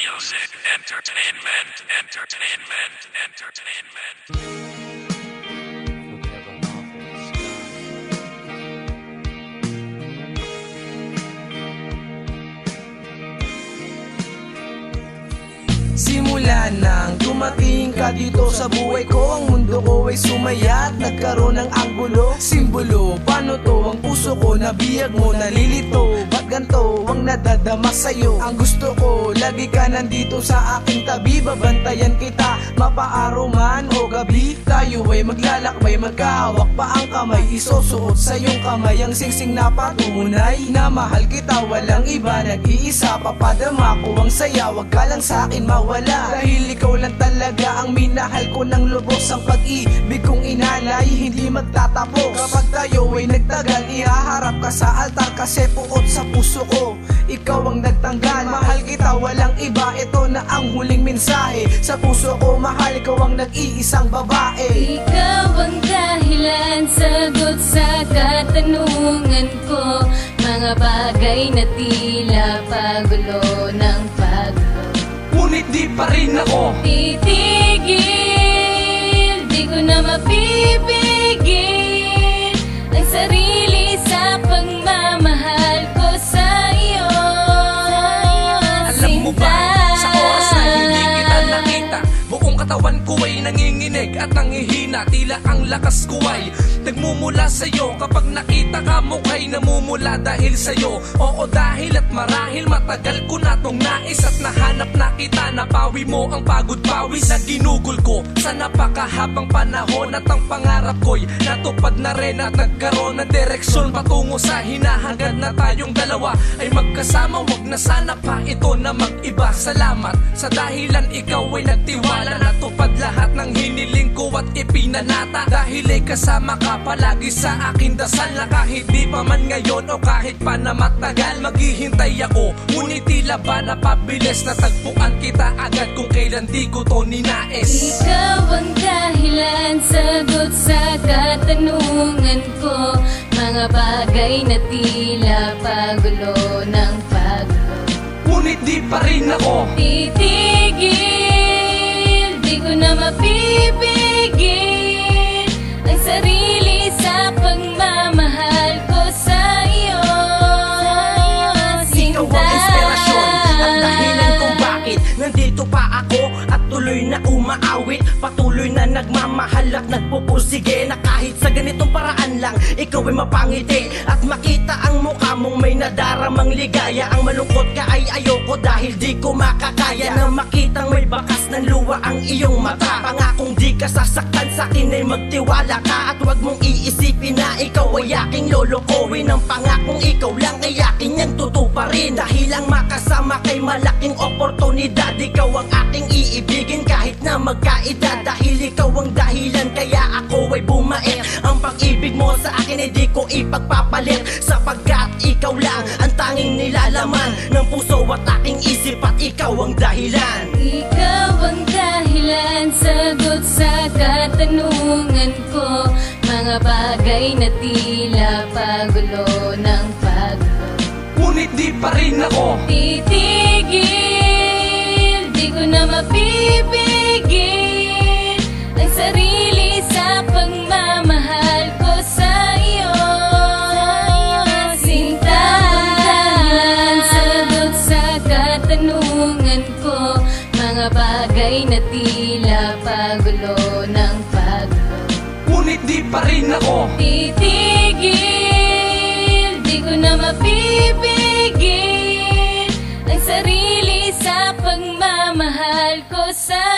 Music, entertainment. Simula nang dumating ka dito sa buhay ko, ang mundo ko ay sumaya at nagkaroon ng anggulo. Simbolo, paano to? Ang puso ko nabiyag mo, nalilito. Ba't ganito ang nadadama sa'yo? Ang gusto ko, lagi ka nandito sa aking tabi. Babantayan kita, mapaaraw man o gabi. Tayo ay maglalakbay, magkahawak pa ang kamay. Isusuot sa iyong kamay ang singsing na patunay na mahal kita, walang iba, nag-iisa. Papadama ko ang saya, wag ka lang sa'kin mawala. Dahil ikaw lang talaga ang minahal ko ng lubos. Ang pag-ibig kong inalay, hindi magtatapos. Kapag tayo ay nagtagal, ihaharap ka sa altar. Kasi puot sa puso ko, ikaw ang nagtanggal. Mahal kita, walang iba, ito na ang huling mensahe. Sa puso ko, mahal, ikaw ang nag-iisang babae. Ikaw ang dahilan, sagot sa katanungan ko. Mga bagay na tila pagulo ng pagod, ngunit di pa rin ako titigil. Di ko na mapipigil ang sarili sa pagmamahal ko sa iyo. Alam mo ba, sa oras na hindi kita nakita, buong katawan ko ay nanginginig at nangihina. Tila ang lakas ko ay nagmumula sa'yo. Kapag nakita ka, mukha'y namumula dahil sa'yo. Oo, dahil at marahil matagal ko na tong nais at nahanap na kita. Napawi mo ang pagod pawis na ginugol ko sa napakahabang panahon. At ang pangarap ko'y natupad na rin at nagkaroon ng direksyon patungo sa hinahangad na tayong dalawa ay magkasama. Wag na sana pa ito na mag-iba. Salamat sa dahilan ikaw ay nagtiwala. Natupad lahat ng hiniling ko at ipinanata. Dahil ay kasama ka palagi sa aking dasal, na kahit di pa man ngayon o kahit pa na matagal, maghihintay ako. Ngunit tila ba napabilis na tagpuan kita agad kung kailan di ko to ninais. Ikaw ang dahilan, sagot sa katanungan ko. Mga bagay na tila pagulo ng pagod, ngunit di pa rin ako titigil. Di ko na mapipigil ang sarili sa pagmamahal ko sa iyo. Ikaw ang inspirasyon at dahilan kung bakit nandito pa ako at tuloy na umaawit. Patuloy na nagmamahal at nagpupursige, na kahit sa ganitong paraan lang ikaw ay mapangiti at makita ang mukha mong may nadaramang ligaya. Ang malungkot ka ay ayoko dahil di ko makakaya na makitang may bakas ng luha ang iyong mata. Pangakong di ka sasaktan, sa akin ay magtiwala ka at wag mong iisipin na ikaw ay aking lolokohin. Ang pangakong ikaw lang ay akin yan tutuparin. Dahil ang makasama kay malaking oportunidad, ikaw ang aking iibigin kahit na magkaedad. Dahil ikaw ang dahilan kaya ako ay bumait. Ang pag-ibig mo sa akin ay di ko ipagpapalit, sapagkat ikaw lang ang tanging nilalaman ng puso at aking isip at ikaw ang dahilan. Ikaw ang dahilan, sagot sa katanungan ko. Mga bagay na tila pagulo ng pagod, ngunit di pa rin ako titigil. Di ko na mapipigil ang sarili sa pagmamahal ko sa iyo. Sinta ang dahilan, sagot sa katanungan ko. Mga bagay na tila pagulo ng pagod, ngunit di pa rin ako titigil. Di ko na mapipigil ang sarili sa pagmamahal ko sa